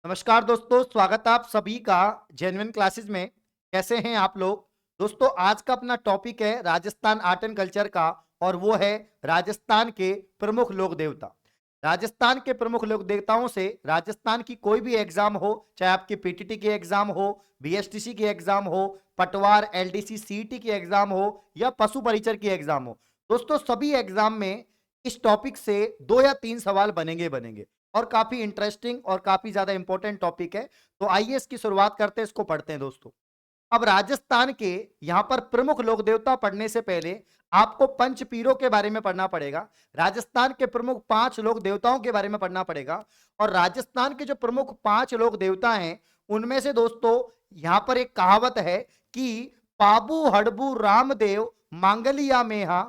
नमस्कार दोस्तों, स्वागत है आप सभी का जेन्युइन क्लासेस में। कैसे हैं आप लोग? दोस्तों, आज का अपना टॉपिक है राजस्थान आर्ट एंड कल्चर का, और वो है राजस्थान के प्रमुख लोक देवता। राजस्थान के प्रमुख लोक देवताओं से राजस्थान की कोई भी एग्जाम हो, चाहे आपकी पीटीटी की एग्जाम हो, बीएसटीसी की एग्जाम हो, पटवार एलडीसी सीईटी की एग्जाम हो, या पशु परिचर की एग्जाम हो, दोस्तों सभी एग्जाम में इस टॉपिक से 2 या 3 सवाल बनेंगे और काफी इंटरेस्टिंग और काफी ज्यादा इंपॉर्टेंट टॉपिक है। तो आइए इसकी शुरुआत करते हैं, इसको पढ़ते हैं दोस्तों। अब राजस्थान के यहां पर प्रमुख लोक देवता पढ़ने से पहले आपको पंचपीरों के बारे में पढ़ना पड़ेगा। राजस्थान के प्रमुख 5 लोक देवताओं के बारे में पढ़ना पड़ेगा। और राजस्थान के जो प्रमुख 5 लोक देवता हैं, उनमें से दोस्तों यहां पर एक कहावत है कि पाबू हड़बू रामदेव मांगलिया मेहा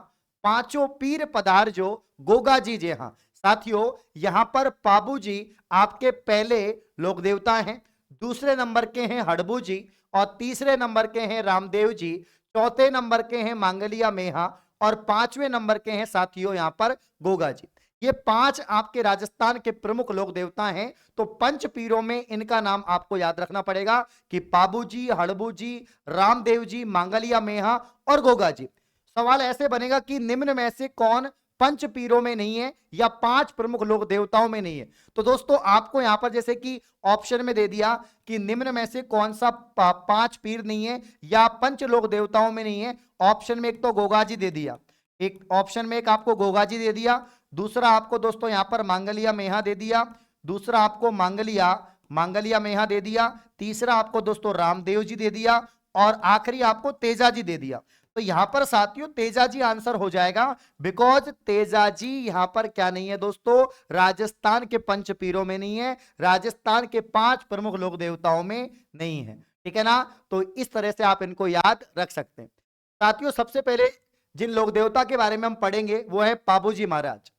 पांचों पीर पधार जो गोगा जी जेहा। साथियों, यहां पर पाबू जी आपके पहले लोक देवता हैं, दूसरे नंबर के हैं हड़बू जी, और तीसरे नंबर के हैं रामदेव जी, चौथे नंबर के हैं मांगलिया मेहा, और 5वें नंबर के हैं साथियों यहां पर गोगा जी। ये 5 आपके राजस्थान के प्रमुख लोक देवता हैं। तो पंच पीरों में इनका नाम आपको याद रखना पड़ेगा कि पाबू जी, हड़बू जी, रामदेव जी, मांगलिया मेहा और गोगा जी। सवाल ऐसे बनेगा कि निम्न में से कौन पंच पीरों में नहीं है या 5 प्रमुख लोक देवताओं में नहीं है। तो दोस्तों आपको यहां पर जैसे कि ऑप्शन में दे दिया कि निम्न में से कौन सा 5 पीर नहीं है या पंच लोक देवताओं में नहीं है। ऑप्शन में एक तो गोगा जी दे दिया, एक ऑप्शन में एक आपको गोगा जी दे दिया, दूसरा आपको दोस्तों यहां पर मांगलिया मेहा दे दिया, दूसरा आपको मांगलिया मेहा दे दिया, तीसरा आपको दोस्तों रामदेव जी दे दिया, और आखिरी आपको तेजा जी दे दिया। तो यहां पर साथियों तेजा जी आंसर हो जाएगा, बिकॉज तेजा जी यहां पर क्या नहीं है दोस्तों, राजस्थान के पंचपीरों में नहीं है, राजस्थान के 5 प्रमुख लोक देवताओं में नहीं है। ठीक है ना? तो इस तरह से आप इनको याद रख सकते हैं। साथियों, सबसे पहले जिन लोक देवता के बारे में हम पढ़ेंगे वो है पाबूजी महाराज।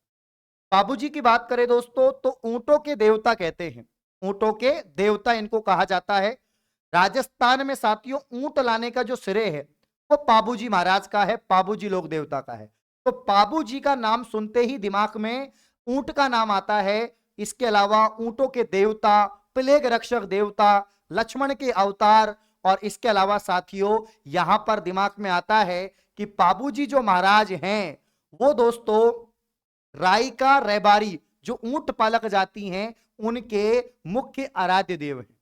पाबूजी की बात करें दोस्तों तो ऊंटों के देवता कहते हैं, ऊंटों के देवता इनको कहा जाता है। राजस्थान में साथियों ऊंट लाने का जो श्रेय है वो पाबूजी महाराज का है, पाबूजी लोक देवता का है। तो पाबूजी का नाम सुनते ही दिमाग में ऊंट का नाम आता है। इसके अलावा ऊंटों के देवता, प्लेग रक्षक देवता, लक्ष्मण के अवतार, और इसके अलावा साथियों यहां पर दिमाग में आता है कि पाबूजी जो महाराज हैं वो दोस्तों रायका रैबारी जो ऊंट पालक जाति हैं उनके मुख्य आराध्य देव हैं।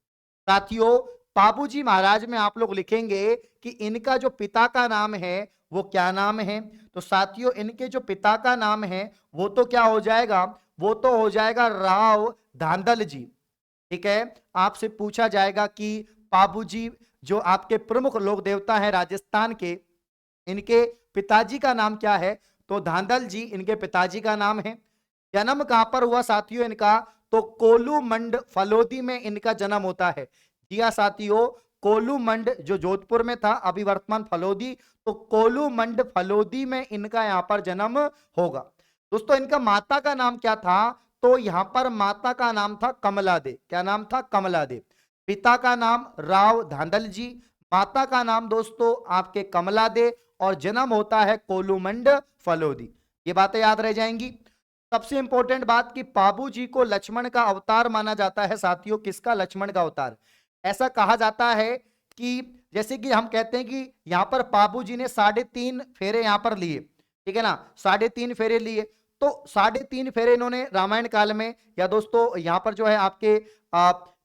साथियों, पाबूजी महाराज में आप लोग लिखेंगे कि इनका जो पिता का नाम है वो क्या नाम है। तो साथियों इनके जो पिता का नाम है वो तो क्या हो जाएगा, वो तो हो जाएगा राव धांधल जी। ठीक है, आपसे पूछा जाएगा कि पाबूजी जो आपके प्रमुख लोक देवता हैं राजस्थान के, इनके पिताजी का नाम क्या है। तो धांधल जी इनके पिताजी का नाम है। जन्म कहां पर हुआ साथियों इनका, तो कोलूमंड फलोदी में इनका जन्म होता है। जी हाँ साथियों, कोलूमंड जो जोधपुर में था, अभी वर्तमान फलोदी, तो कोलूमंड फलोदी में इनका यहां पर जन्म होगा। दोस्तों इनका माता का नाम क्या था, तो यहां पर माता का नाम था कमला दे। क्या नाम था? कमला दे। पिता का नाम राव धांधल जी, माता का नाम दोस्तों आपके कमला दे, और जन्म होता है कोलूमंड फलोदी। ये बातें याद रह जाएंगी। सबसे इंपॉर्टेंट बात कि पाबू जी को लक्ष्मण का अवतार माना जाता है। साथियों किसका? लक्ष्मण का अवतार। ऐसा कहा जाता है कि जैसे कि हम कहते हैं कि यहां पर पाबू जी ने 3.5 फेरे यहां पर लिए। ठीक है ना? 3.5 फेरे लिए। तो 3.5 फेरे इन्होंने रामायण काल में, या दोस्तों यहां पर जो है आपके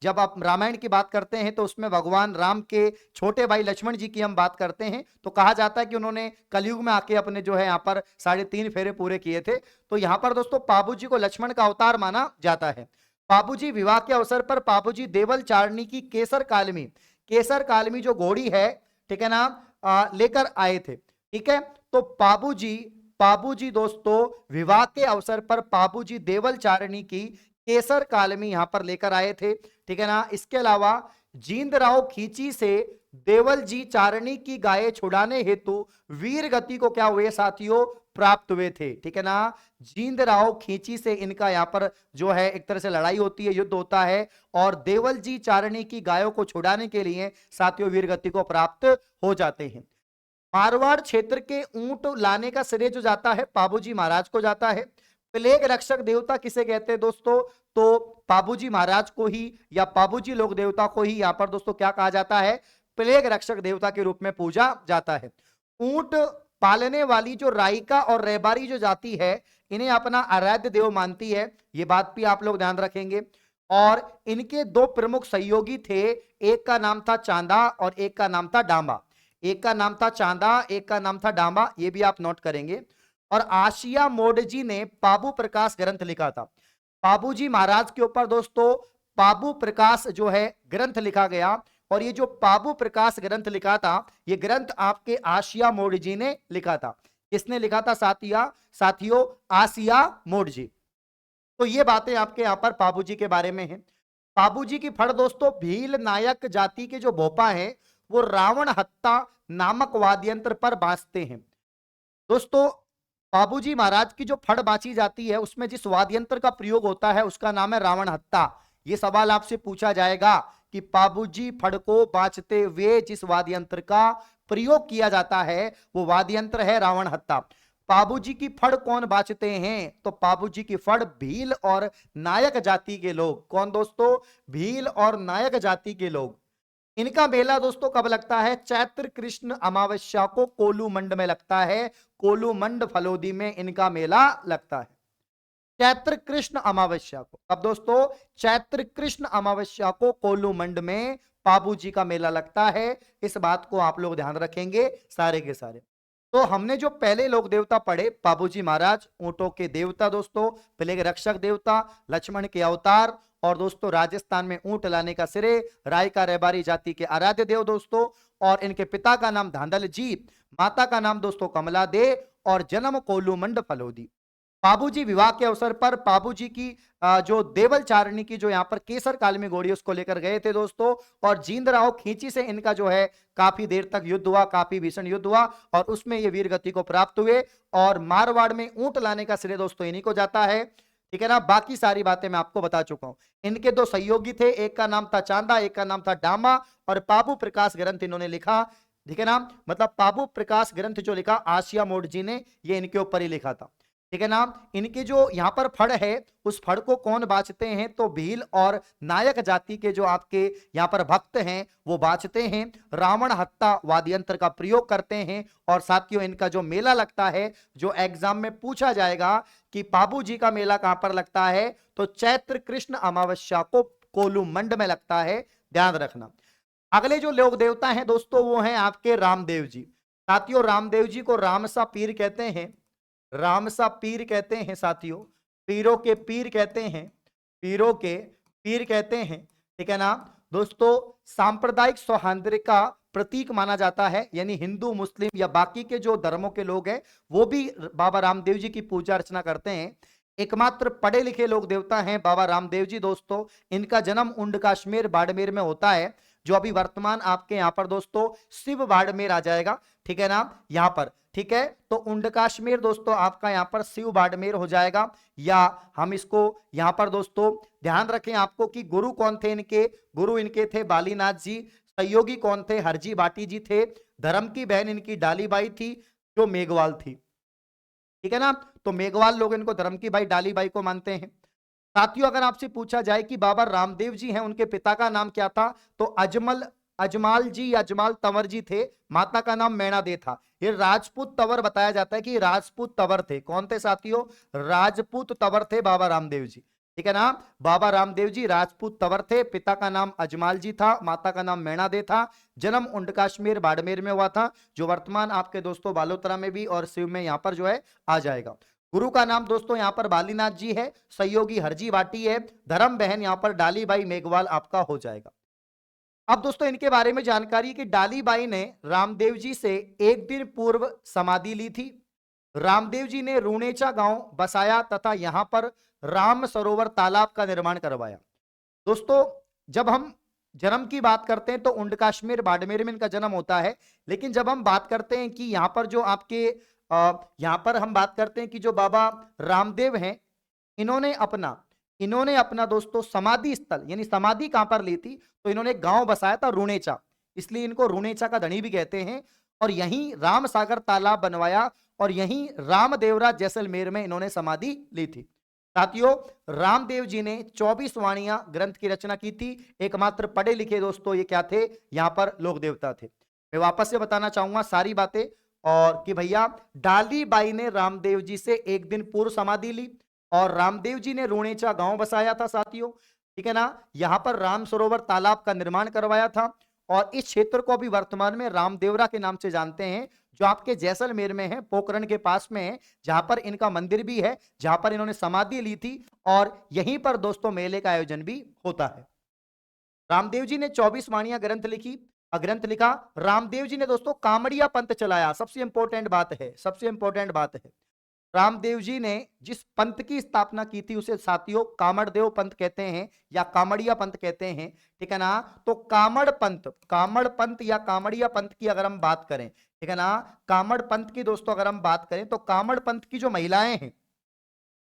जब आप रामायण की बात करते हैं तो उसमें भगवान राम के छोटे भाई लक्ष्मण जी की हम बात करते हैं, तो कहा जाता है कि उन्होंने कलयुग में आके अपने जो है यहाँ पर 3.5 फेरे पूरे किए थे। तो यहाँ पर दोस्तों पाबूजी को लक्ष्मण का अवतार माना जाता है। पाबूजी विवाह के अवसर पर पाबूजी देवल चारणी की केसर कालमी जो घोड़ी है, ठीक है ना, लेकर आए थे। ठीक है, तो पाबूजी दोस्तों विवाह के अवसर पर पाबूजी देवल चारणी की केसर कालमी यहां पर लेकर आए थे। ठीक है ना? इसके अलावा जींदराव खींची से देवल जी चारणी की गाय छुड़ाने हेतु वीर गति को क्या हुए साथियों, प्राप्त हुए थे। ठीक है ना? जींदराव खींची से इनका यहां पर जो है एक तरह से लड़ाई होती है, युद्ध होता है, और देवल जी चारणी की गायों को छुड़ाने के लिए साथियों वीर गति को प्राप्त हो जाते हैं। मारवाड़ क्षेत्र के ऊंट लाने का श्रेय जो जाता है पाबूजी महाराज को जाता है। प्लेग रक्षक देवता किसे कहते हैं दोस्तों, दोस्तों पाबूजी महाराज को ही या पाबूजी लोक देवता को ही यहाँ पर दोस्तों क्या कहा जाता है, प्लेग रक्षक देवता के रूप में पूजा जाता है। ऊंट पालने वाली जो राइका और रेबारी जो जाति है, इन्हें अपना आराध्य देव मानती है, ये बात भी आप लोग ध्यान रखेंगे। और इनके दो प्रमुख सहयोगी थे, एक का नाम था चांदा और एक का नाम था डांबा। एक का नाम था चांदा, एक का नाम था डांबा, ये भी आप नोट करेंगे। और आशिया मोडजी ने पाबू प्रकाश ग्रंथ लिखा था। पाबूजी महाराज के ऊपर दोस्तों पाबू प्रकाश जो है ग्रंथ लिखा गया, और ये जो पाबू प्रकाश ग्रंथ लिखा था, ये ग्रंथ आपके आशिया मोडजी ने लिखा था। किसने लिखा था साथियों? आसिया मोडजी। तो ये बातें आपके यहां पर पाबूजी के बारे में है। पाबूजी की फड़ दोस्तों भील नायक जाति के जो भोपा है, वो रावण हत्ता नामक वाद्य यंत्र पर बांसते हैं। दोस्तों पाबूजी महाराज की जो फड़ बांची जाती है, उसमें जिस वाद्य यंत्र का प्रयोग होता है उसका नाम है रावण हत्ता। ये सवाल आपसे पूछा जाएगा कि पाबूजी फड़ को बांचते हुए जिस वाद्य यंत्र का प्रयोग किया जाता है, वो वाद्य यंत्र है रावण हत्ता। पाबूजी की फड़ कौन बांचते हैं? तो पाबूजी की फड़ भील और नायक जाति के लोग। कौन दोस्तों? भील और नायक जाति के लोग। इनका मेला दोस्तों कब लगता है? चैत्र कृष्ण अमावस्या को कोलूमंड में लगता है। कोलूमंड फलोदी में इनका मेला लगता है चैत्र कृष्ण अमावस्या को। अब दोस्तों चैत्र कृष्ण अमावस्या को कोलूमंड में पाबूजी का मेला लगता है। इस बात को आप लोग ध्यान रखेंगे सारे के सारे। तो हमने जो पहले लोक देवता पढ़े, पाबूजी महाराज ऊंटों के देवता दोस्तों, प्लेग रक्षक देवता, लक्ष्मण के अवतार, और दोस्तों राजस्थान में ऊंट लाने का श्रेय रायका रेबारी जाति के आराध्य देव दोस्तों। और इनके पिता का नाम धांधल जी, माता का नाम दोस्तों कमला दे, और जन्म कोलूमंड फलोदी। पाबूजी विवाह के अवसर पर पाबूजी की जो देवल चारणी की जो यहाँ पर केसर काल में घोड़ी उसको लेकर गए थे दोस्तों, और जींदराव खींची से इनका जो है काफी देर तक युद्ध हुआ, काफी भीषण युद्ध हुआ, और उसमें ये वीर गति को प्राप्त हुए। और मारवाड़ में ऊंट लाने का श्रेय दोस्तों इन्हीं को जाता है, ठीक है ना। बाकी सारी बातें मैं आपको बता चुका हूं। इनके दो सहयोगी थे, एक का नाम था चांदा, एक का नाम था डामा, और पाबू प्रकाश ग्रंथ इन्होंने लिखा, ठीक है ना। मतलब पाबू प्रकाश ग्रंथ जो लिखा आशिया मोडजी ने, ये इनके ऊपर ही लिखा था, ठीक है ना। इनकी जो यहाँ पर फड़ है, उस फड़ को कौन बांचते हैं? तो भील और नायक जाति के जो आपके यहाँ पर भक्त हैं वो बांचते हैं, रावण हत्ता वाद्य यंत्र का प्रयोग करते हैं। और साथियों इनका जो मेला लगता है, जो एग्जाम में पूछा जाएगा कि पाबूजी का मेला कहां पर लगता है, तो चैत्र कृष्ण अमावस्या को कोलूमंड में लगता है, ध्यान रखना। अगले जो लोक देवता हैं दोस्तों, वो हैं आपके रामदेव जी। साथियों रामदेव जी को रामसा पीर कहते हैं, रामसा पीर कहते हैं साथियों, पीरों के पीर कहते हैं, पीरों के पीर कहते हैं, ठीक है ना दोस्तों। सांप्रदायिक सौहार्द का प्रतीक माना जाता है, यानी हिंदू मुस्लिम या बाकी के जो धर्मों के लोग हैं वो भी बाबा रामदेव जी की पूजा अर्चना करते हैं। एकमात्र पढ़े लिखे लोक देवता हैं बाबा रामदेव जी दोस्तों। इनका जन्म उंड कश्मीर बाड़मेर में होता है, जो अभी वर्तमान आपके यहाँ पर दोस्तों शिव बाड़मेर आ जाएगा, ठीक है ना, यहाँ पर, ठीक है। तो उंड कश्मीर दोस्तों आपका यहाँ पर शिव बाड़मेर हो जाएगा। या हम इसको यहाँ पर दोस्तों ध्यान रखें आपको कि गुरु कौन थे इनके? गुरु इनके थे बालीनाथ जी। सहयोगी कौन थे? हरजी बाटी जी थे। धर्म की बहन इनकी डालीबाई थी, जो मेघवाल थी, ठीक है ना। तो मेघवाल लोग इनको धर्म की भाई डालीबाई को मानते हैं। साथियों अगर आपसे पूछा जाए कि बाबा रामदेव जी हैं, उनके पिता का नाम क्या था, तो अजमाल जी या अजमाल तंवर जी थे। माता का नाम मैणा दे था। ये राजपूत तंवर बताया जाता है कि राजपूत तंवर थे। कौन थे साथियों? राजपूत तंवर थे बाबा रामदेव जी, ठीक है ना। बाबा रामदेव जी राजपूत तंवर थे। पिता का नाम अजमाल जी था, माता का नाम मैणा दे था। जन्म उंड कश्मीर बाड़मेर में हुआ था, जो वर्तमान आपके दोस्तों बालोतरा में भी और शिव में यहाँ पर जो है आ जाएगा। गुरु का नाम दोस्तों यहाँ पर बालीनाथ जी है, सहयोगी हरजी बाटी है, धर्म बहन यहाँ पर डालीबाई मेघवाल आपका हो जाएगा। अब दोस्तों इनके बारे में जानकारी कि डालीबाई ने रामदेव जी से एक दिन पूर्व समाधि ली थी। रामदेव जी ने रूणेचा गांव बसाया तथा यहां पर राम सरोवर तालाब का निर्माण करवाया। दोस्तों जब हम जन्म की बात करते हैं तो उंड कश्मीर बाड़मेर में इनका जन्म होता है, लेकिन जब हम बात करते हैं कि यहाँ पर जो आपके यहाँ पर हम बात करते हैं कि जो बाबा रामदेव हैं, इन्होंने अपना दोस्तों समाधि स्थल यानी समाधि कहां पर ली थी, तो इन्होंने गांव बसाया था रूणेचा, इसलिए इनको रूणेचा का धनी भी कहते हैं। और यहीं राम सागर तालाब बनवाया और यहीं रामदेवरा जैसलमेर में इन्होंने समाधि ली थी। साथियों, रामदेव जी ने 24 वाणियां ग्रंथ की रचना की थी। एकमात्र पढ़े लिखे दोस्तों ये क्या थे, यहां पर लोक देवता थे। मैं वापस से बताना चाहूंगा सारी बातें, और कि भैया डाली बाई ने रामदेव जी से एक दिन पूर्व समाधि ली, और रामदेव जी ने रूणेचा गांव बसाया था साथियों, ठीक है ना। यहां पर राम सरोवर तालाब का निर्माण करवाया था, और इस क्षेत्र को अभी वर्तमान में रामदेवरा के नाम से जानते हैं, जो आपके जैसलमेर में है, पोखरण के पास में है, जहां पर इनका मंदिर भी है, जहां पर इन्होंने समाधि ली थी, और यहीं पर दोस्तों मेले का आयोजन भी होता है। रामदेव जी ने 24 वाणियां ग्रंथ लिखा। रामदेव जी ने दोस्तों कामड़िया पंथ चलाया। सबसे इंपॉर्टेंट बात है, सबसे इंपॉर्टेंट बात है, रामदेव जी ने जिस पंथ की स्थापना की थी उसे साथियों कामड़देव पंथ कहते हैं या कामड़िया पंथ कहते हैं, ठीक है ना। तो कामड़ पंथ या कामड़िया पंथ की अगर हम बात करें, ठीक है ना, कामड़ पंथ की दोस्तों अगर हम बात करें, तो कामड़ पंथ की जो महिलाएं हैं,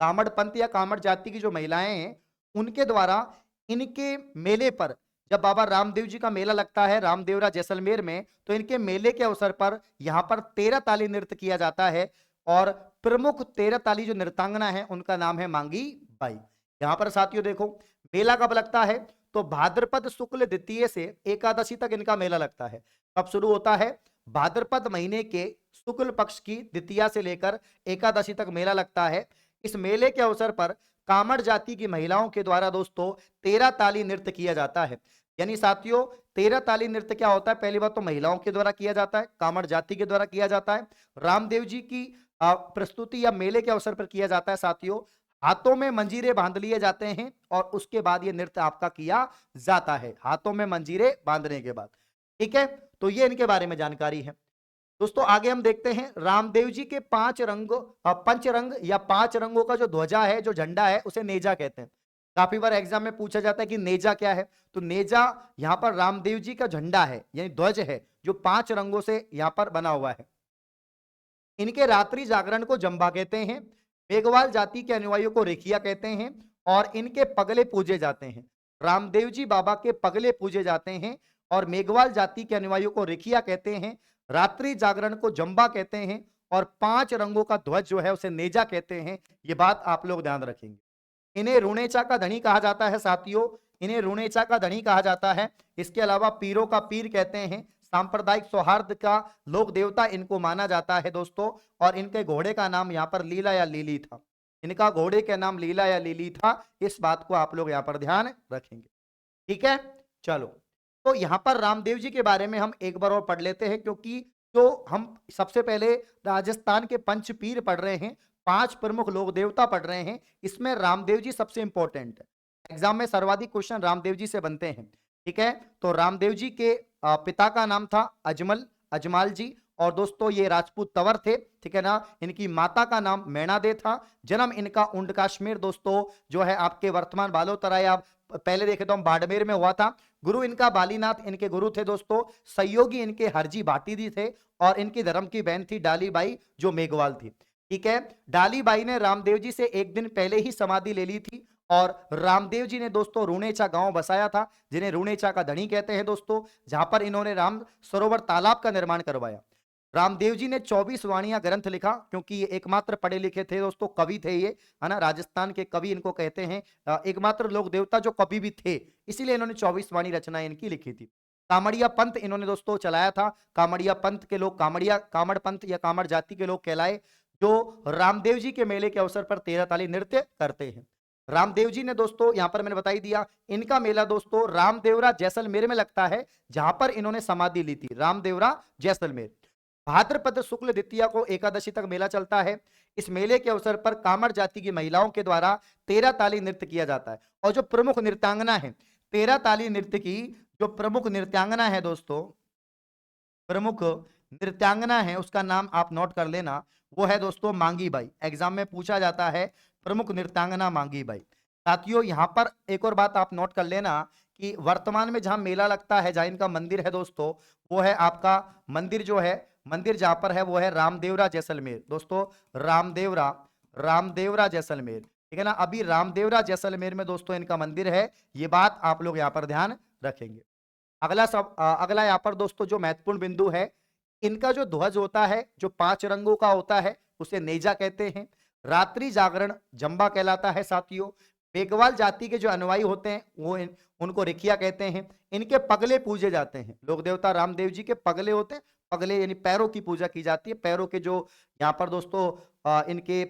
कामड़ पंथ या कामड़ जाति की जो महिलाएं हैं, उनके द्वारा इनके मेले पर, जब बाबा रामदेव जी का मेला लगता है रामदेवरा जैसलमेर में, तो इनके मेले के अवसर पर यहां पर 13 ताली नृत्य किया जाता है, और प्रमुख 13 ताली जो नृत्यांगना है उनका नाम है मांगी बाई। यहां पर साथियों देखो, मेला कब लगता है, तो भाद्रपद शुक्ल द्वितीय से एकादशी तक इनका मेला लगता है। कब शुरू होता है, भाद्रपद महीने के शुक्ल पक्ष की द्वितीया से लेकर एकादशी तक मेला लगता है। इस मेले के अवसर पर कामड़ जाति की महिलाओं के द्वारा दोस्तों 13 ताली नृत्य किया जाता है। यानी साथियों 13 ताली नृत्य क्या होता है, पहली बात तो महिलाओं के द्वारा किया जाता है, कामड़ जाति के द्वारा किया जाता है, रामदेव जी की प्रस्तुति या मेले के अवसर पर किया जाता है साथियों। हाथों में मंजीरे बांध लिए जाते हैं, और उसके बाद ये नृत्य आपका किया जाता है, हाथों में मंजीरे बांधने के बाद, ठीक है। तो ये इनके बारे में जानकारी है दोस्तों। आगे हम देखते हैं रामदेव जी के 5 रंगों, पंच रंग या 5 रंगों का जो ध्वजा है, जो झंडा है, उसे नेजा कहते हैं। काफी बार एग्जाम में पूछा जाता है कि नेजा क्या है, तो नेजा यहां पर रामदेव जी का झंडा है, यानी ध्वज है, जो 5 रंगों से यहां पर बना हुआ है। इनके रात्रि जागरण को जंबा कहते हैं, मेघवाल जाति के अनुयायियों को रेखिया कहते हैं, और इनके पगले पूजे जाते हैं। रामदेव जी बाबा के पगले पूजे जाते हैं, और मेघवाल जाति के अनुयायियों को रेखिया कहते हैं, रात्रि जागरण को जंबा कहते हैं, और 5 रंगों का ध्वज जो है उसे नेजा कहते हैं। ये बात आप लोग ध्यान रखेंगे। इन्हें रूणेचा का धनी कहा जाता है साथियों, इन्हें रूणेचा का धनी कहा जाता है। इसके अलावा पीरों का पीर कहते हैं, सांप्रदायिक सौहार्द का लोक देवता इनको माना जाता है दोस्तों। और इनके घोड़े का नाम यहाँ पर लीला या लीली था, इनका घोड़े का नाम लीला या लीली था। इस बात को आप लोग यहाँ पर ध्यान रखेंगे, ठीक है। चलो, तो यहाँ पर रामदेव जी के बारे में हम एक बार और पढ़ लेते हैं, क्योंकि जो हम सबसे पहले राजस्थान के पंचपीर पढ़ रहे हैं, 5 प्रमुख लोक देवता पढ़ रहे हैं, इसमें रामदेव जी सबसे इंपॉर्टेंट है। एग्जाम में सर्वाधिक क्वेश्चन रामदेव जी से बनते हैं, ठीक है। तो रामदेव जी के पिता का नाम था अजमाल जी, और दोस्तों ये राजपूत तंवर थे, ठीक है ना। इनकी माता का नाम मैणादे था। जन्म इनका उंड कश्मीर दोस्तों जो है आपके वर्तमान बालोतरा, या पहले देखे तो हम बाड़मेर में हुआ था। गुरु इनका बालीनाथ इनके गुरु थे दोस्तों। सहयोगी इनके हरजी भाटीदी थे, और इनकी धर्म की बहन थी डालीबाई जो मेघवाल थी, ठीक है। डालीबाई ने रामदेव जी से एक दिन पहले ही समाधि ले ली थी, और रामदेव जी ने दोस्तों रूणेचा गांव बसाया था, जिन्हें रूणेचा का धनी कहते हैं दोस्तों, जहां पर इन्होंने राम सरोवर तालाब का निर्माण करवाया। रामदेव जी ने 24 वाणियां ग्रंथ लिखा, क्योंकि ये एकमात्र पढ़े लिखे थे दोस्तों, कवि थे ये, है ना। राजस्थान के कवि इनको कहते हैं, एकमात्र लोक देवता जो कवि भी थे, इसीलिए इन्होंने 24 वाणी रचनाएं इनकी लिखी थी। कामड़िया पंथ इन्होंने दोस्तों चलाया था। कामड़िया पंथ के लोग कामड़ पंथ या कामड़ जाति के लोग कहलाए, जो रामदेव जी के मेले के अवसर पर 13 ताली नृत्य करते हैं। रामदेव जी ने दोस्तों यहां पर मैंने बता ही दिया, इनका मेला दोस्तों रामदेवरा जैसलमेर में लगता है, जहां पर इन्होंने समाधि ली थी, रामदेवरा जैसलमेर। भाद्रपद शुक्ल द्वितीया को एकादशी तक मेला चलता है। इस मेले के अवसर पर कामड़ जाति की महिलाओं के द्वारा 13 ताली नृत्य किया जाता है, और जो प्रमुख नृत्यांगना है 13 ताली नृत्य की, जो प्रमुख नृत्यांगना है दोस्तों, प्रमुख नृत्यांगना है, उसका नाम आप नोट कर लेना, वो है दोस्तों मांगी बाई। एग्जाम में पूछा जाता है प्रमुख नृत्यांगना मांगी बाई। साथियों यहां पर एक और बात आप नोट कर लेना कि वर्तमान में जहां मेला लगता है, जहां इनका मंदिर है दोस्तों, वो है आपका मंदिर, जो है मंदिर जहां पर है वो है रामदेवरा जैसलमेर दोस्तों। रामदेवरा जैसलमेर, ठीक है ना। अभी रामदेवरा जैसलमेर में दोस्तों इनका मंदिर है, ये बात आप लोग यहाँ पर ध्यान रखेंगे। अगला यहाँ पर दोस्तों जो महत्वपूर्ण बिंदु है, इनका जो ध्वज होता है, जो 5 रंगों का होता है, उसे नेजा कहते हैं। रात्रि जागरण जंबा कहलाता है साथियों। मेघवाल जाति के जो अनुयायी होते हैं वो उनको रिखिया कहते हैं। इनके पगले पूजे जाते हैं। लोक देवता रामदेव जी के पगले होते हैं। पगले यानी पैरों की पूजा की जाती है। पैरों के जो यहाँ पर दोस्तों इनके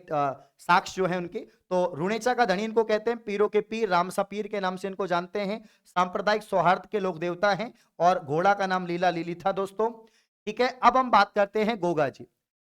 साक्ष जो है उनके, तो रुणेचा का धनी इनको कहते हैं। पीरों के पीर रामसा पीर के नाम से इनको जानते हैं। सांप्रदायिक सौहार्द के लोक देवता हैं। और घोड़ा का नाम लीला लीली था दोस्तों। ठीक है, अब हम बात करते हैं गोगा जी।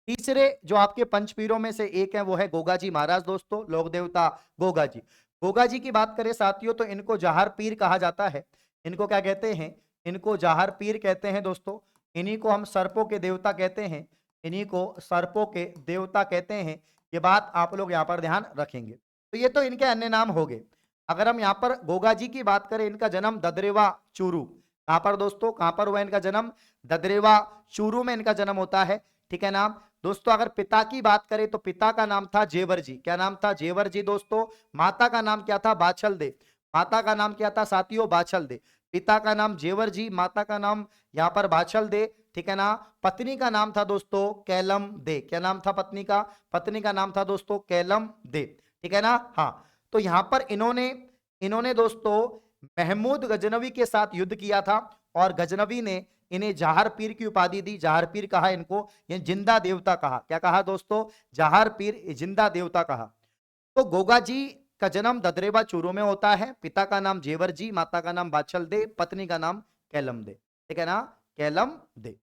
तीसरे जो आपके पंचपीरों में से एक है वो है गोगा जी महाराज दोस्तों, लोक देवता गोगा जी। गोगा जी की बात करें साथियों तो इनको जहार पीर कहा जाता है। इनको क्या कहते हैं? इनको जहार पीर कहते हैं दोस्तों। इन्हीं को हम सर्पों के देवता कहते हैं। इन्हीं को सर्पों के देवता कहते हैं। ये बात आप लोग यहाँ पर ध्यान रखेंगे। तो ये तो इनके अन्य नाम हो गए। अगर हम यहाँ पर गोगा जी की बात करें, इनका जन्म ददरेवा चूरू, कहाँ पर दोस्तों, कहाँ पर हुआ इनका जन्म? ददरेवा चूरू में इनका जन्म होता है। ठीक है नाम दोस्तों। अगर पिता की बात करें तो पिता का नाम था जेवर जी। क्या नाम था? जेवर जी दोस्तों। माता का नाम क्या था? बाछल दे। माता का नाम क्या था साथियों? बाछल दे। पिता का नाम जेवर जी, माता का नाम यहाँ पर बाछल दे। ठीक है ना। पत्नी का नाम था दोस्तों कैलम दे। क्या नाम था पत्नी का? पत्नी का नाम था दोस्तों कैलम दे। ठीक है ना। हाँ, तो यहाँ पर इन्होंने इन्होंने दोस्तों महमूद गजनवी के साथ युद्ध किया था और गजनवी ने इन्हें जहार पीर की उपाधि दी। जहार पीर कहा इनको, ये जिंदा देवता कहा। क्या कहा दोस्तों? जहार पीर जिंदा देवता कहा। तो गोगा जी का जन्म ददरेवा चूरू में होता है। पिता का नाम जेवर जी, माता का नाम बाछल दे, पत्नी का नाम कैलम दे। ठीक है ना, कैलम दे।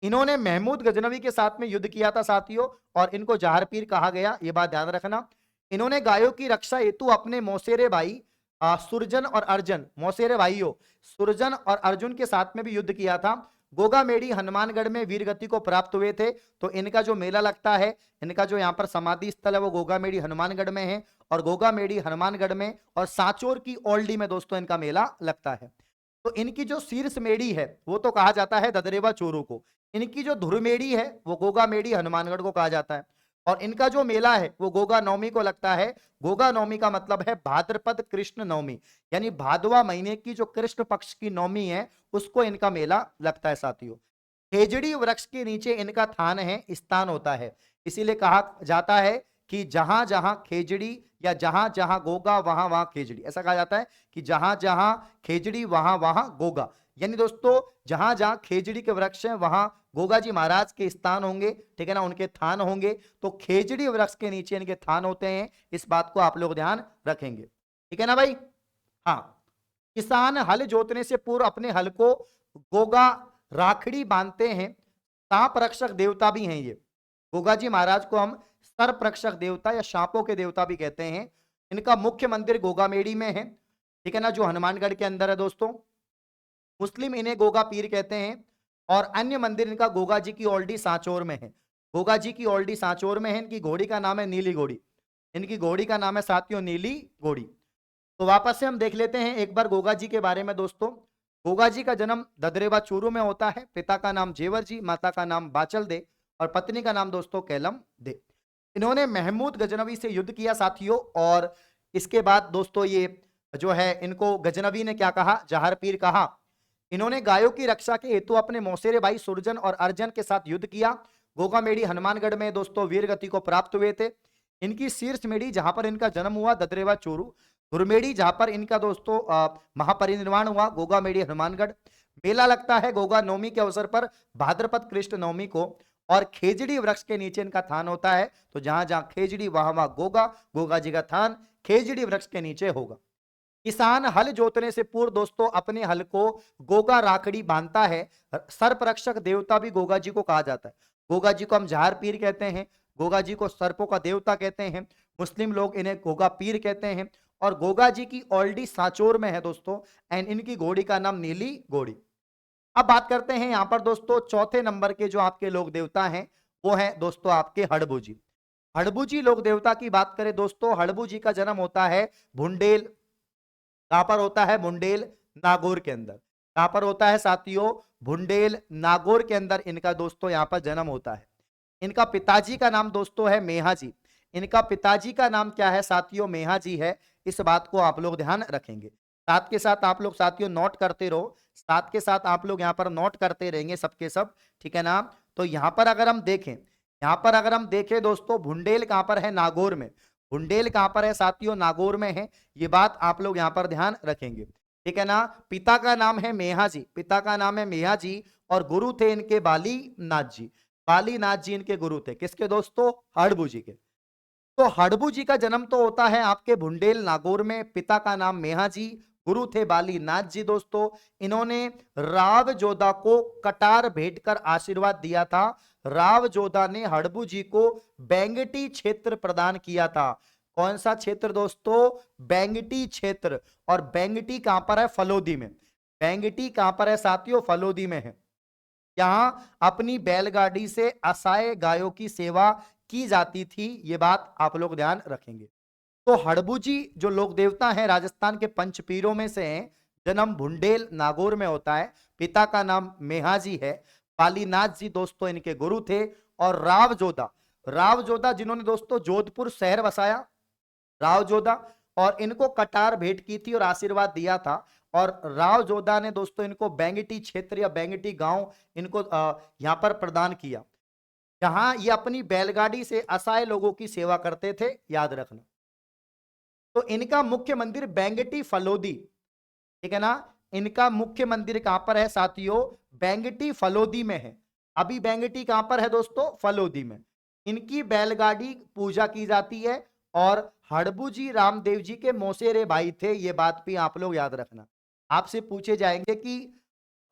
इन्होंने महमूद गजनवी के साथ में युद्ध किया था साथियों और इनको जहार पीर कहा गया, ये बात ध्यान रखना। इन्होंने गायों की रक्षा हेतु अपने मौसेरे भाई सुरजन और अर्जुन, मौसेरे भाइयों सुरजन और अर्जुन के साथ में भी युद्ध किया था। गोगा मेड़ी हनुमानगढ़ में वीरगति को प्राप्त हुए थे। तो इनका जो मेला लगता है, इनका जो यहाँ पर समाधि स्थल है वो गोगा मेड़ी हनुमानगढ़ में है। और गोगा मेड़ी हनुमानगढ़ में और सांचौर की ओल्डी में दोस्तों इनका मेला लगता है। तो इनकी जो शीर्ष मेड़ी है वो तो कहा जाता है ददरेवा चोरू को। इनकी जो धुरमेड़ी है वो गोगा मेड़ी हनुमानगढ़ को कहा जाता है। और इनका जो मेला है वो गोगा नवमी को लगता है। गोगा नवमी का मतलब है भाद्रपद कृष्ण नवमी, यानी भादवा महीने की जो कृष्ण पक्ष की नवमी है उसको इनका मेला लगता है साथियों। खेजड़ी वृक्ष के नीचे इनका थान है, स्थान होता है। इसीलिए कहा जाता है कि जहां जहां खेजड़ी या जहां जहां गोगा वहां वहां खेजड़ी, ऐसा कहा जाता है कि जहां जहां खेजड़ी वहां वहां गोगा। यानी दोस्तों जहां जहां खेजड़ी के वृक्ष हैं वहां गोगा जी महाराज के स्थान होंगे। ठीक है ना, उनके थान होंगे। तो खेजड़ी वृक्ष के नीचे इनके थान होते हैं। इस बात को आप लोग ध्यान रखेंगे। ठीक है ना भाई। हाँ, किसान हल जोतने से पूर्व अपने हल को गोगा राखड़ी बांधते हैं। सांप रक्षक देवता भी हैं ये। गोगा जी महाराज को हम सर्प रक्षक देवता या सांपों के देवता भी कहते हैं। इनका मुख्य मंदिर गोगामेड़ी में है। ठीक है ना, जो हनुमानगढ़ के अंदर है दोस्तों। मुस्लिम इन्हें गोगा पीर कहते हैं। और अन्य मंदिर इनका गोगा जी की ओल्डी सांचौर में है। गोगा जी की ओल्डी सांचौर में है। इनकी घोड़ी का नाम है नीली घोड़ी। इनकी घोड़ी का नाम है साथियों नीली घोड़ी। तो वापस से हम देख लेते हैं एक बार गोगा जी के बारे में दोस्तों। गोगा जी का जन्म ददरेवा चूरू में होता है। पिता का नाम जेवर जी, माता का नाम बाचल दे और पत्नी का नाम दोस्तों कैलम दे। इन्होंने महमूद गजनवी से युद्ध किया साथियों। और इसके बाद दोस्तों ये जो है इनको गजनवी ने क्या कहा? जहार पीर कहा। इन्होंने गायों की रक्षा के हेतु अपने मौसेरे भाई सुरजन और अर्जन के साथ युद्ध किया। गोगा मेड़ी हनुमानगढ़ में दोस्तों वीरगति को प्राप्त हुए थे। इनकी शीर्ष मेड़ी जहां पर इनका जन्म हुआ ददरेवा चोरू, धुरमेड़ी जहां पर इनका दोस्तों महापरिनिर्वाण हुआ गोगा मेड़ी हनुमानगढ़। मेला लगता है गोगा नवमी के अवसर पर भाद्रपद कृष्ण नवमी को। और खेजड़ी वृक्ष के नीचे इनका थान होता है। तो जहां जहां खेजड़ी वहां वहां गोगा, गोगा जी का थान खेजड़ी वृक्ष के नीचे होगा। किसान हल जोतने से पूर्व दोस्तों अपने हल को गोगा राखड़ी बांधता है। सर्प रक्षक देवता भी गोगा जी को कहा जाता है। गोगा जी को हम जहार पीर कहते हैं। गोगा जी को सर्पों का देवता कहते हैं। मुस्लिम लोग इन्हें गोगा पीर कहते हैं। और गोगा जी की ऑलडी सांचौर में है दोस्तों। एंड इनकी घोड़ी का नाम नीली घोड़ी। अब बात करते हैं यहां पर दोस्तों चौथे नंबर के जो आपके लोक देवता हैं वो है दोस्तों आपके हड़बू जी। हड़बू जी लोक देवता की बात करें दोस्तों, हड़बू जी का जन्म होता है भुंडेल। कहां पर होता है? भुंडेल नागौर के अंदर। कहां पर होता है साथियों? भुंडेल नागौर के अंदर इनका दोस्तों यहां पर जन्म होता है। इनका पिताजी का नाम दोस्तों है मेहा जी। इनका पिताजी का नाम क्या है साथियों? मेहा जी है। इस बात को आप लोग ध्यान रखेंगे। साथ के साथ आप लोग साथियों नोट करते रहो। साथ के साथ आप लोग यहाँ पर नोट करते रहेंगे सबके सब। ठीक है ना। तो यहाँ पर अगर हम देखें, यहाँ पर अगर हम देखें दोस्तों, भुंडेल कहां पर है? नागौर में। भुंडेल कहां पर है साथियों? नागौर में है। ये बात आप लोग यहाँ पर ध्यान रखेंगे, ठीक है ना। पिता का नाम है मेहाजी, पिता का नाम है मेहाजी, और गुरु थे इनके बाली नाथ जी। बाली नाथ जी इनके गुरु थे, किसके दोस्तों? हड़बू जी के। तो हड़बू जी का जन्म तो होता है आपके भुंडेल नागौर में। पिता का नाम मेहाजी, गुरु थे बाली नाथ जी दोस्तों। इन्होंने राव जोधा को कटार भेंट कर आशीर्वाद दिया था। राव जोधा ने हड़बू जी को बेंगटी क्षेत्र प्रदान किया था। कौन सा क्षेत्र दोस्तों? बेंगटी क्षेत्र। और बेंगटी कहां पर है? फलोदी में। बेंगटी कहां पर है साथियों? फलोदी में है। यहां अपनी बैलगाड़ी से असहाय गायों की सेवा की जाती थी, ये बात आप लोग ध्यान रखेंगे। तो हड़बू जी जो लोक देवता हैं राजस्थान के पंचपीरों में से हैं। जन्म भुंडेल नागौर में होता है। पिता का नाम मेहाजी है। पालीनाथ जी दोस्तों इनके गुरु थे। और राव जोधा, राव जोधा जिन्होंने दोस्तों जोधपुर शहर बसाया, राव जोधा, और इनको कटार भेंट की थी और आशीर्वाद दिया था। और राव जोधा ने दोस्तों इनको बेंगटी क्षेत्र या बेंगटी गांव इनको यहां पर प्रदान किया, जहां ये अपनी बैलगाड़ी से असहाय लोगों की सेवा करते थे, याद रखना। तो इनका मुख्य मंदिर बेंगटी फलोदी, ठीक है ना। इनका मुख्य मंदिर कहां पर है साथियों? बेंगटी फलोदी में है। अभी बेंगटी कहां पर है दोस्तों? फलोदी में। इनकी बैलगाड़ी पूजा की जाती है। और हड़बू जी रामदेव जी के मौसेरे भाई थे, ये बात भी आप लोग याद रखना। आपसे पूछे जाएंगे कि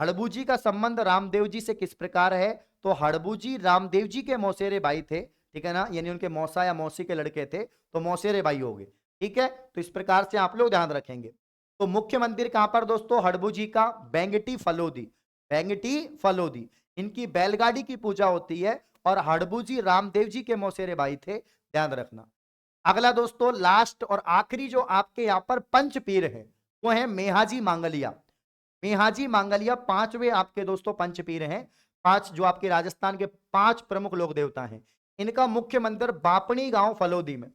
हड़बू जी का संबंध रामदेव जी से किस प्रकार है? तो हड़बू जी रामदेव जी के मौसेरे भाई थे, ठीक है ना, यानी उनके मौसा या मौसी के लड़के थे, तो मौसेरे भाई हो गए, ठीक है। तो इस प्रकार से आप लोग ध्यान रखेंगे। तो मुख्य मंदिर कहां पर दोस्तों? हड़बू जी का बेंगटी फलोदी, बेंगटी फलोदी। इनकी बैलगाड़ी की पूजा होती है। और हड़बू जी रामदेव जी के मौसेरे भाई थे, ध्यान रखना। अगला दोस्तों लास्ट और आखिरी जो आपके यहां पर पंच पीर है, वो है मेहाजी मांगलिया। मेहाजी मांगलिया पांचवें आपके दोस्तों पंचपीर हैं। पांच जो आपके राजस्थान के पांच प्रमुख लोक देवता हैं। इनका मुख्य मंदिर बापणी गांव फलोदी में।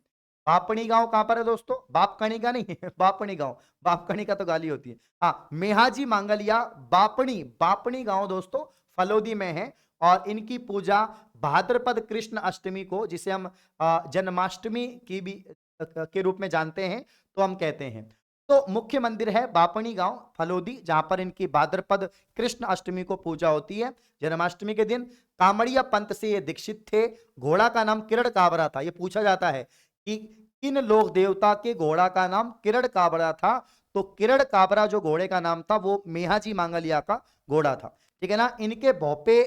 बापणी गांव कहां पर है दोस्तों? बापकणी का नहीं बापणी गांव, बापकणी का तो गाली होती है। हाँ, मेहाजी मांगलिया बापणी, बापणी गांव दोस्तों फलोदी में है। और इनकी पूजा भाद्रपद कृष्ण अष्टमी को, जिसे हम जन्माष्टमी की भी के रूप में जानते हैं, तो हम कहते हैं। तो मुख्य मंदिर है बापणी गांव फलोदी, जहां पर इनकी भाद्रपद कृष्ण अष्टमी को पूजा होती है। जन्माष्टमी के दिन कामड़िया पंथ से ये दीक्षित थे। घोड़ा का नाम किरण काबरा था। ये पूछा जाता है कि किन लोक देवता के घोड़ा का नाम किरण काबरा था? तो किरण काबरा जो घोड़े का नाम था, वो मेहाजी मांगलिया का घोड़ा था, ठीक है ना। इनके भोपे,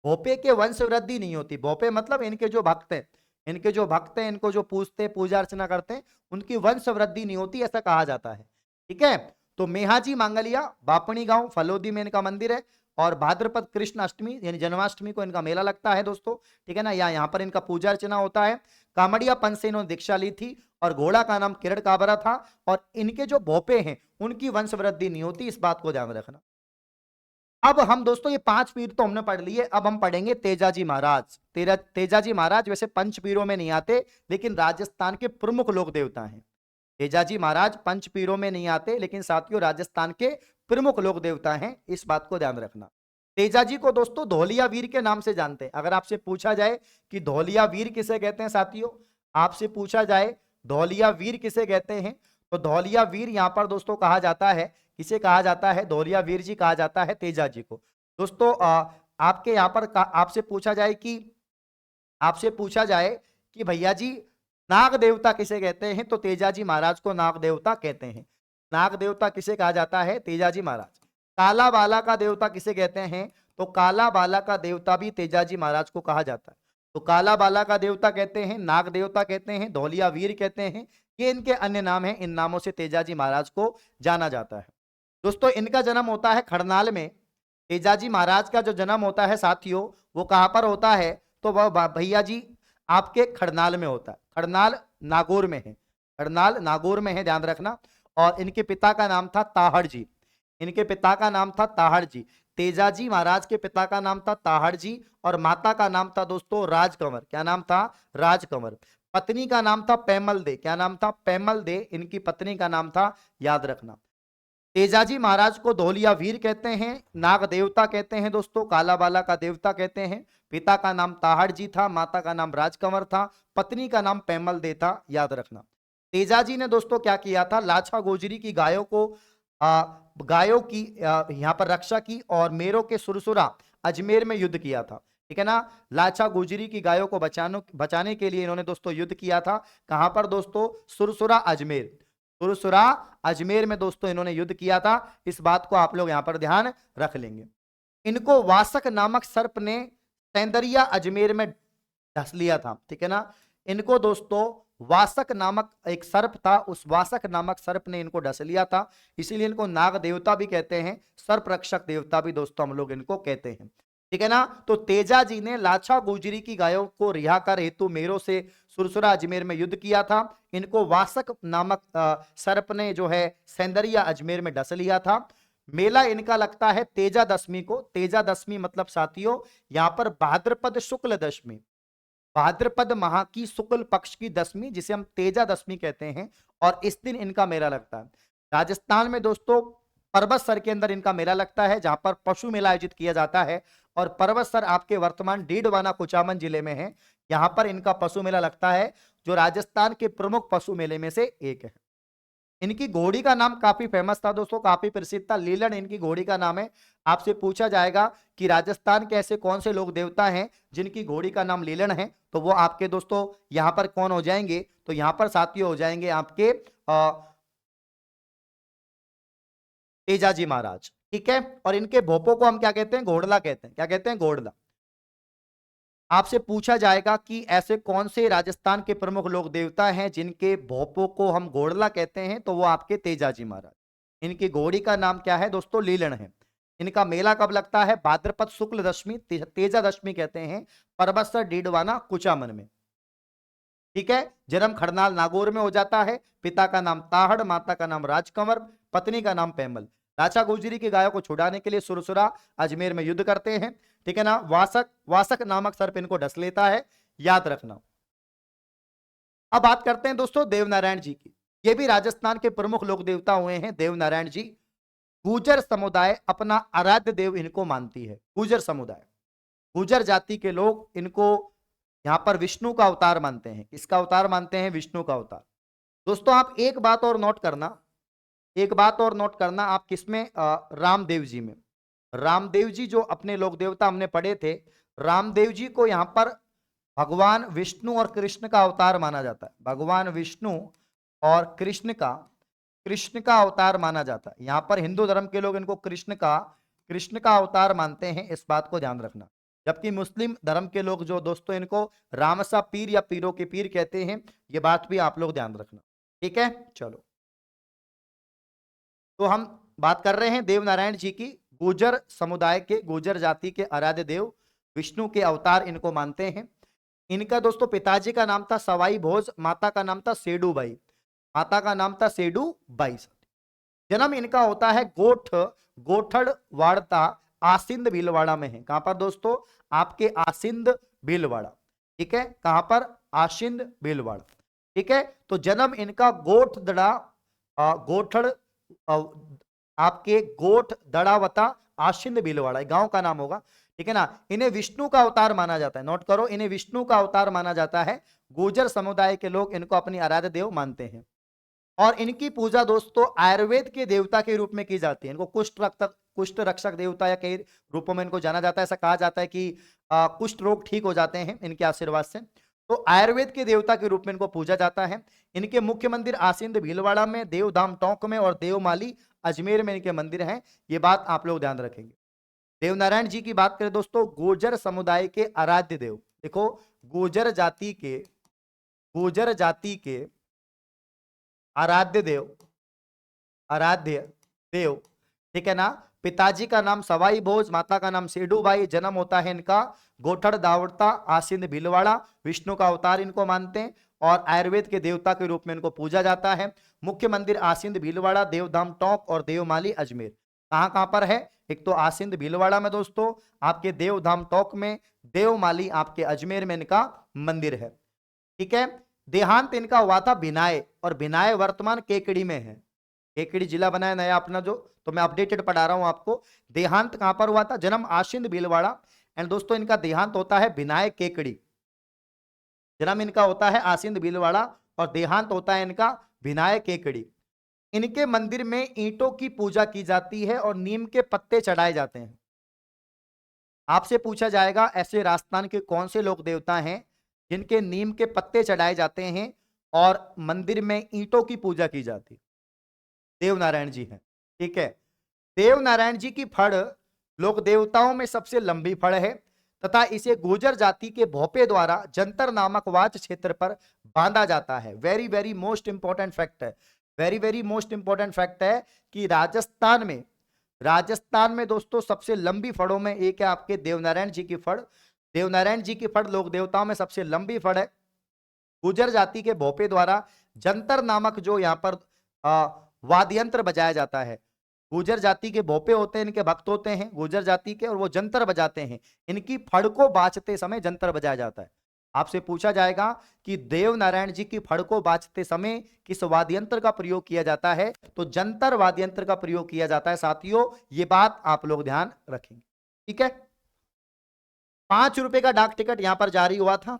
भोपे के वंश वृद्धि नहीं होती। भोपे मतलब इनके जो भक्त हैं, इनके जो भक्त हैं, इनको जो पूजते पूजा अर्चना करते हैं, उनकी वंश वृद्धि नहीं होती, ऐसा कहा जाता है, ठीक है। तो मेहाजी मांगलिया बापणी गांव फलोदी में इनका मंदिर है। और भाद्रपद कृष्ण अष्टमी यानी जन्माष्टमी को इनका मेला लगता है दोस्तों, ठीक है ना। यहाँ पर इनका पूजा अर्चना होता है। कामड़िया पंथ से इन्होंने दीक्षा ली थी। और घोड़ा का नाम किरण काबरा था। और इनके जो भोपे हैं, उनकी वंश वृद्धि नहीं होती, इस बात को ध्यान रखना। अब हम दोस्तों ये पांच पीर तो हमने पढ़ लिए, अब हम पढ़ेंगे तेजाजी महाराज। तेजाजी महाराज वैसे पंच पीरों में नहीं आते, लेकिन राजस्थान के प्रमुख लोक देवता हैं। तेजाजी महाराज पंच पीरों में नहीं आते, लेकिन साथियों राजस्थान के प्रमुख लोक देवता हैं, इस बात को ध्यान रखना। तेजाजी को दोस्तों धौलिया वीर के नाम से जानते हैं। अगर आपसे पूछा जाए कि धौलिया वीर किसे कहते हैं साथियों, आपसे पूछा जाए धौलिया वीर किसे कहते हैं, तो धौलिया वीर यहां पर दोस्तों कहा जाता है, किसे कहा जाता है? धौलिया वीर जी कहा जाता है तेजाजी को। दोस्तों आपके यहां पर आपसे पूछा जाए कि, आपसे पूछा जाए कि भैया जी नाग देवता किसे कहते हैं, तो तेजाजी महाराज को नाग देवता कहते हैं। नाग देवता किसे कहा जाता है? तेजाजी महाराज। काला बाला का देवता किसे कहते हैं? तो काला बाला का देवता भी तेजाजी महाराज को कहा जाता है। तो काला बाला का देवता कहते हैं, नाग देवता कहते हैं, धौलिया वीर कहते हैं, ये इनके अन्य नाम हैं। इन नामों से तेजाजी महाराज को जाना जाता है। दोस्तों इनका जन्म होता है खड़नाल में। तेजाजी महाराज का जो जन्म होता है साथियों, वो कहां पर होता है? तो वह भैया जी आपके खड़नाल में होता है। खड़नाल नागौर में है, खड़नाल नागौर में है, ध्यान रखना। और इनके पिता का नाम था ताहड़ जी, इनके पिता का नाम था ताहड़ जी। तेजाजी महाराज के पिता का नाम था ताहड़ जी, और माता का नाम था दोस्तों राजकंवर। क्या नाम था? राजकंवर। पत्नी का नाम था पैमल दे। क्या नाम था? पैमल दे इनकी पत्नी का नाम था, याद रखना। तेजाजी महाराज को धौलिया वीर कहते हैं, नाग देवता कहते हैं दोस्तों, काला बाला का देवता कहते हैं। पिता का नाम ताहड़ जी था, माता का नाम राजकंवर था, पत्नी का नाम पैमल दे था, याद रखना। तेजाजी ने दोस्तों क्या किया था, लाछा गोजरी की गायों को गायों की यहाँ पर रक्षा की और मेरों के सुरसुरा अजमेर में युद्ध किया था। ठीक है ना, लाछा गुजरी की गायों को बचाने के लिए इन्होंने दोस्तों युद्ध किया था। कहां पर दोस्तों, सुरसुरा अजमेर, सुरसुरा अजमेर में दोस्तों इन्होंने युद्ध किया था। इस बात को आप लोग यहां पर ध्यान रख लेंगे। इनको वासक नामक सर्प ने सैंदरिया अजमेर में ढस लिया था। ठीक है ना, इनको दोस्तों वासक नामक एक सर्प था, उस वासक नामक सर्प ने इनको ढस लिया था, इसीलिए इनको नाग देवता भी कहते हैं, सर्प रक्षक देवता भी दोस्तों हम लोग इनको कहते हैं। ठीक है ना, तो तेजा जी ने लाछा गुजरी की गायों को रिहा कर हेतु मेरों से सुरसुरा अजमेर में युद्ध किया था। इनको वासक नामक सर्प ने जो है सैंदरिया अजमेर में डस लिया था। मेला इनका लगता है तेजा दशमी को। तेजा दशमी मतलब साथियों यहां पर भाद्रपद शुक्ल दशमी, भाद्रपद माह की शुक्ल पक्ष की दशमी जिसे हम तेजा दशमी कहते हैं, और इस दिन इनका मेला लगता है। राजस्थान में दोस्तों पर्वतसर के अंदर इनका मेला लगता है, जहां पर पशु मेला आयोजित किया जाता है, और पर्वतसर आपके वर्तमान डीडवाना कुचामन जिले में है। यहां पर इनका पशु मेला लगता है, जो राजस्थान के प्रमुख पशु मेले में से एक है। इनकी घोड़ी का नाम काफी फेमस था दोस्तों, काफी प्रसिद्ध था, लीलन इनकी घोड़ी का नाम है। आपसे पूछा जाएगा कि राजस्थान के ऐसे कौन से लोक देवता हैं जिनकी घोड़ी का नाम लीलन है, तो वो आपके दोस्तों यहां पर कौन हो जाएंगे, तो यहां पर साथियों हो जाएंगे आपके तेजाजी महाराज। ठीक है, और इनके भोपों को हम क्या कहते हैं, घोड़ला कहते हैं। क्या कहते हैं, घोड़ला। आपसे पूछा जाएगा कि ऐसे कौन से राजस्थान के प्रमुख लोक देवता हैं जिनके भोपों को हम घोड़ला कहते हैं, तो वो आपके तेजाजी महाराज। इनकी घोड़ी का नाम क्या है दोस्तों, लीलन है। इनका मेला कब लगता है, भाद्रपद शुक्ल दशमी, तेजा दशमी कहते हैं, परबतसर डीडवाना कुचामन में। ठीक है, जन्म खरनाल नागौर में हो जाता है। पिता का नाम ताहड़, माता का नाम राजकंवर, पत्नी का नाम पैमल। लाछा गुजरी की गायों को छुड़ाने के लिए सुरसुरा अजमेर में युद्ध करते हैं। ठीक है ना, वासक वासक नामक सर्प इनको ढस लेता है, याद रखना। अब बात करते हैं दोस्तों देवनारायण जी की। ये भी राजस्थान के प्रमुख लोक देवता हुए हैं देवनारायण जी। गुर्जर समुदाय अपना आराध्य देव इनको मानती है। गुर्जर समुदाय, गुर्जर जाति के लोग इनको यहां पर विष्णु का अवतार मानते हैं। किसका अवतार मानते हैं, विष्णु का अवतार। दोस्तों आप एक बात और नोट करना, एक बात और नोट करना, आप किसमें, रामदेव जी में। रामदेव जी जो अपने लोक देवता हमने पढ़े थे, रामदेव जी को यहां पर भगवान विष्णु और कृष्ण का अवतार माना जाता है। भगवान विष्णु और कृष्ण का अवतार माना जाता है। यहां पर हिंदू धर्म के लोग इनको कृष्ण का अवतार मानते हैं, इस बात को ध्यान रखना। जबकि मुस्लिम धर्म के लोग जो दोस्तों इनको रामसा पीर या पीरों के पीर कहते हैं, ये बात भी आप लोग ध्यान रखना। ठीक है, चलो तो हम बात कर रहे हैं देवनारायण जी की। गुर्जर समुदाय के, गुर्जर जाति के आराध्य देव विष्णु के अवतार इनको मानते हैं। इनका दोस्तों पिताजी का नाम था सवाई भोज, माता का नाम था सेडू बाई, माता का नाम था सेडू बाई। जन्म इनका होता है गोठड़ वाड़ता आसिंद भीलवाड़ा में है। कहां पर दोस्तों, आपके आसिंद भीलवाड़ा। ठीक है, कहां पर, आसिंद भीलवाड़ा। ठीक है, तो जन्म इनका गोठड़ आपके गोठ दड़ावता आशिंद भीलवाड़ा गांव का नाम होगा। ठीक है ना, इन्हें विष्णु का अवतार माना जाता है। नोट करो, इन्हें विष्णु का अवतार माना जाता है। गुर्जर समुदाय के लोग इनको अपनी आराध्य देव मानते हैं, और इनकी पूजा दोस्तों आयुर्वेद के देवता के रूप में की जाती है। इनको कुष्ठ रक्षक देवता या कई रूपों में इनको जाना जाता है। ऐसा कहा जाता है कि कुष्ठ रोग ठीक हो जाते हैं इनके आशीर्वाद से। तो आयुर्वेद के देवता के रूप में इनको पूजा जाता है। इनके मुख्य मंदिर आसिंद भीलवाड़ा में, देवधाम टोंक में और देवमाली अजमेर में इनके मंदिर हैं। ये बात आप लोग ध्यान रखेंगे। देवनारायण जी की बात करें दोस्तों, गुर्जर समुदाय के आराध्य देव। देखो, गुर्जर जाति के आराध्य देव। ठीक है ना, पिताजी का नाम सवाई भोज, माता का नाम सेडूबाई। जन्म होता है इनका गोठड़ दावड़ता आसिंद भीलवाड़ा। विष्णु का अवतार इनको मानते हैं, और आयुर्वेद के देवता के रूप में इनको पूजा जाता है। मुख्य मंदिर आसिंद भीलवाड़ा, देवधाम टोंक और देवमाली अजमेर। कहां कहां पर है, एक तो आसिंद भीलवाड़ा में दोस्तों, आपके देवधाम टोंक में, देवमाली आपके अजमेर में इनका मंदिर है। ठीक है, देहांत इनका हुआ था भिनाए, और भिनाए वर्तमान केकड़ी में है। केकड़ी जिला बना है नया अपना जो, तो मैं अपडेटेड पढ़ा रहा हूं आपको। देहांत कहां पर हुआ था? जन्म आशिंद भीलवाड़ा। एंड दोस्तों इनका देहांत होता है विनायक केकड़ी। जन्म इनका होता है आसिंद भीलवाड़ा और देहांत होता है इनका विनायक केकड़ी। इनके मंदिर में ईंटों की पूजा की जाती है और नीम के पत्ते चढ़ाए जाते हैं। आपसे पूछा जाएगा ऐसे राजस्थान के कौन से लोक देवता हैं जिनके नीम के पत्ते चढ़ाए जाते हैं और मंदिर में ईंटों की पूजा की जाती है? देव नारायण जी हैं। ठीक है। देव नारायण जी की फड़ लोक देवताओं में सबसे लंबी फड़ है तथा इसे गुर्जर जाति के भोपे द्वारा जंतर नामक वाच क्षेत्र पर बांधा जाता है। Very very most important fact है, very very most important fact है कि राजस्थान में दोस्तों सबसे लंबी फड़ों में एक है आपके देवनारायण जी की फड़। देवनारायण जी की फड़ लोक देवताओं में सबसे लंबी फड़ है। गुर्जर जाति के भोपे द्वारा जंतर नामक जो यहाँ पर वाद्य यंत्र बजाया जाता है। गुर्जर जाति के भोपे होते हैं, इनके भक्त होते हैं गुर्जर जाति के, और वो जंतर बजाते हैं। इनकी फड़ को बाजते समय जंतर बजाया जाता है। आपसे पूछा जाएगा कि देव नारायण जी की फड़ को बाजते समय किस वाद्य यंत्र का प्रयोग किया जाता है? तो जंतर वाद्य यंत्र का प्रयोग किया जाता है। साथियों ये बात आप लोग ध्यान रखेंगे। ठीक है। 5 रुपए का डाक टिकट यहां पर जारी हुआ था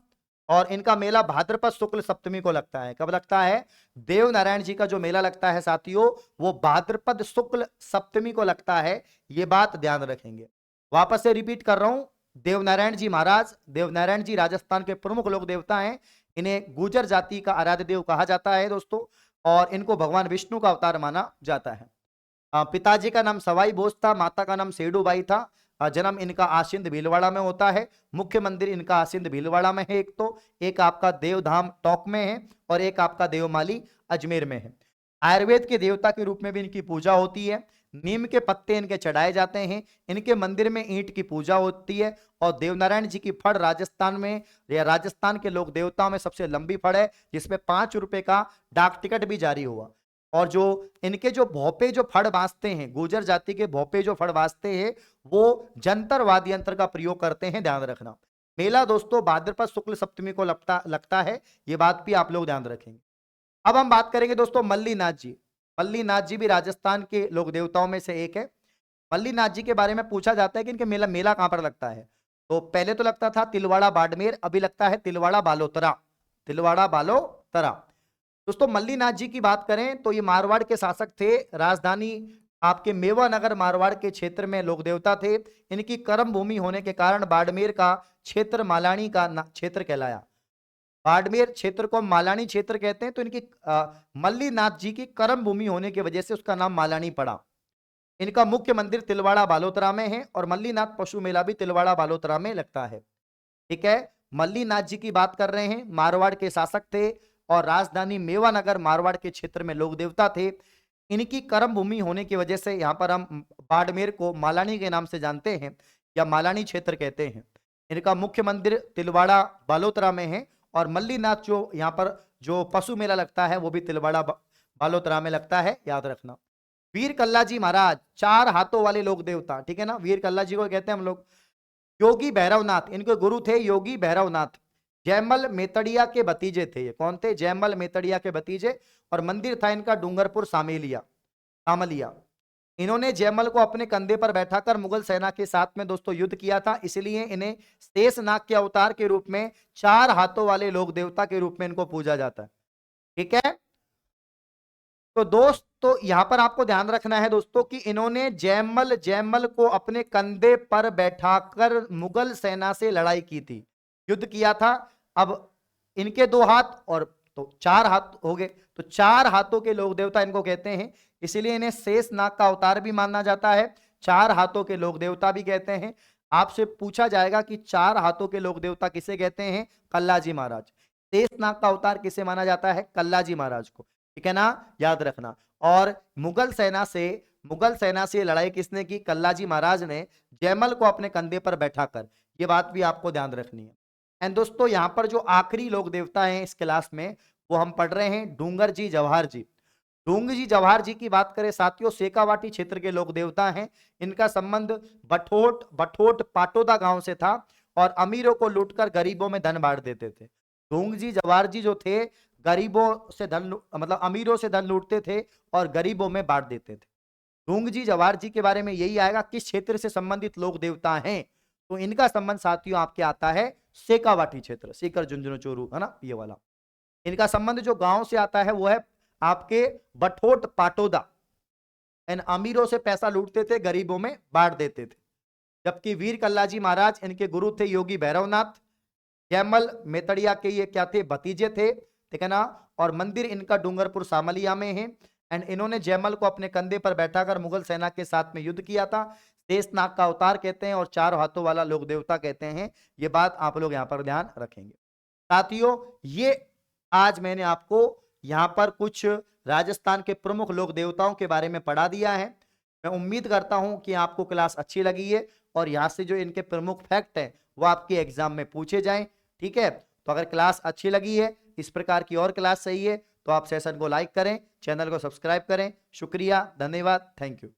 और इनका मेला भाद्रपद शुक्ल सप्तमी को लगता है। कब लगता है? देव नारायण जी का जो मेला लगता है साथियों वो भाद्रपद शुक्ल सप्तमी को लगता है। ये बात ध्यान रखेंगे। वापस से रिपीट कर रहा हूं, देवनारायण जी महाराज, देवनारायण जी राजस्थान के प्रमुख लोक देवता हैं। इन्हें गुर्जर जाति का आराध्य देव कहा जाता है दोस्तों, और इनको भगवान विष्णु का अवतार माना जाता है। पिताजी का नाम सवाई भोज था, माता का नाम सेडूबाई था। जन्म इनका आसिंद भीलवाड़ा में होता है। मुख्य मंदिर इनका आसिंद भीलवाड़ा में है, एक आपका देवधाम टोंक में है और एक आपका देवमाली अजमेर में है। आयुर्वेद के देवता के रूप में भी इनकी पूजा होती है। नीम के पत्ते इनके चढ़ाए जाते हैं। इनके मंदिर में ईंट की पूजा होती है और देवनारायण जी की फड़ राजस्थान में या राजस्थान के लोक देवताओं में सबसे लंबी फड़ है, जिसमें 5 रुपए का डाक टिकट भी जारी हुआ। और जो इनके जो भोपे जो फड़ बांसते हैं, गुर्जर जाति के भोपे जो फड़ बांसते हैं वो जंतर वाद्य यंत्र का प्रयोग करते हैं, ध्यान रखना। मेला दोस्तों भाद्रपद शुक्ल सप्तमी को लगता है, ये बात भी आप लोग ध्यान रखेंगे। अब हम बात करेंगे दोस्तों मल्लीनाथ जी। मल्लीनाथ जी भी राजस्थान के लोक देवताओं में से एक है। मल्लीनाथ जी के बारे में पूछा जाता है कि इनके मेला कहां पर लगता है? तो पहले तो लगता था तिलवाड़ा बाड़मेर, अभी लगता है तिलवाड़ा बालोतरा। तिलवाड़ा बालोतरा। दोस्तों मल्लीनाथ जी की बात करें तो ये मारवाड़ के शासक थे। राजधानी आपके मेवानगर मारवाड़ के क्षेत्र में लोक देवता थे। इनकी कर्म भूमि होने के कारण बाड़मेर का क्षेत्र मालानी का क्षेत्र कहलाया। बाड़मेर क्षेत्र को मालानी क्षेत्र कहते हैं। तो इनकी मल्लीनाथ जी की कर्म भूमि होने की वजह से उसका नाम मालानी पड़ा। इनका मुख्य मंदिर तिलवाड़ा बालोतरा में है और मल्लीनाथ पशु मेला भी तिलवाड़ा बालोतरा में लगता है। ठीक है। मल्लीनाथ जी की बात कर रहे हैं, मारवाड़ के शासक थे और राजधानी मेवानगर मारवाड़ के क्षेत्र में लोक देवता थे। इनकी कर्म भूमि होने की वजह से यहाँ पर हम बाड़मेर को मालानी के नाम से जानते हैं या मालानी क्षेत्र कहते हैं। इनका मुख्य मंदिर तिलवाड़ा बालोतरा में है और मल्लीनाथ जो यहाँ पर जो पशु मेला लगता है वो भी तिलवाड़ा बालोतरा में लगता है, याद रखना। वीर कल्ला जी महाराज 4 हाथों वाले लोक देवता, ठीक है ना, वीर कल्ला जी को कहते हैं हम लोग। योगी भैरवनाथ इनके गुरु थे, योगी भैरवनाथ। जयमल मेतड़िया के भतीजे थे। ये कौन थे? जयमल मेतड़िया के भतीजे। और मंदिर था इनका डूंगरपुर सामलिया। इन्होंने जयमल को अपने कंधे पर बैठाकर मुगल सेना के साथ में दोस्तों युद्ध किया था, इसलिए इन्हें शेषनाग के अवतार के रूप में 4 हाथों वाले लोक देवता के रूप में इनको पूजा जाता है। ठीक है। तो दोस्तों यहां पर आपको ध्यान रखना है दोस्तों कि इन्होंने जयमल को अपने कंधे पर बैठाकर मुगल सेना से लड़ाई की थी, युद्ध किया था। अब इनके 2 हाथ और तो 4 हाथ हो गए, तो 4 हाथों के लोक देवता इनको कहते हैं, इसीलिए इन्हें शेषनाग का अवतार भी माना जाता है, 4 हाथों के लोक देवता भी कहते हैं। आपसे पूछा जाएगा कि 4 हाथों के लोक देवता किसे कहते हैं? कल्लाजी महाराज। शेषनाग का अवतार किसे माना जाता है? कल्लाजी महाराज को। ठीक है ना, याद रखना। और मुगल सेना से लड़ाई किसने की? कल्लाजी महाराज ने, जयमल को अपने कंधे पर बैठाकर। ये बात भी आपको ध्यान रखनी है। एंड दोस्तों यहां पर जो आखिरी लोक देवता हैं इस क्लास में वो हम पढ़ रहे हैं डूंगर जी जवाहर जी। डूंगर जी जवाहर जी की बात करें साथियों, शेखावाटी क्षेत्र के लोक देवता हैं। इनका संबंध बठोट पाटोदा गांव से था और अमीरों को लूटकर गरीबों में धन बांट देते थे। डूंगर जी जवाहर जी जो थे गरीबों से मतलब अमीरों से धन लूटते थे और गरीबों में बांट देते थे। ढूंगजी जवाहर जी के बारे में यही आएगा, किस क्षेत्र से संबंधित लोक देवता हैं, तो इनका संबंध साथियों आपके आता है शेखावाटी क्षेत्र, सीकर झुंझुनू चोरू, है ना, ये वाला। इनका संबंध जो गांव से आता है वो है आपके बठोट पाटोदा। इन अमीरों से पैसा लूटते थे, गरीबों में बांट देते थे। जबकि वीर कल्लाजी महाराज इनके गुरु थे योगी भैरवनाथ। जयमल मेतड़िया के ये क्या थे, भतीजे थे, ठीक है ना। और मंदिर इनका डूंगरपुर सामलिया में है। एंड इन्होंने जयमल को अपने कंधे पर बैठाकर मुगल सेना के साथ में युद्ध किया था। शेषनाग का अवतार कहते हैं और 4 हाथों वाला लोक देवता कहते हैं। ये बात आप लोग यहाँ पर ध्यान रखेंगे साथियों। ये आज मैंने आपको यहाँ पर कुछ राजस्थान के प्रमुख लोक देवताओं के बारे में पढ़ा दिया है। मैं उम्मीद करता हूं कि आपको क्लास अच्छी लगी है और यहाँ से जो इनके प्रमुख फैक्ट हैं वो आपके एग्जाम में पूछे जाएं। ठीक है, तो अगर क्लास अच्छी लगी है, इस प्रकार की और क्लास चाहिए, तो आप सेशन को लाइक करें, चैनल को सब्सक्राइब करें। शुक्रिया, धन्यवाद, थैंक यू।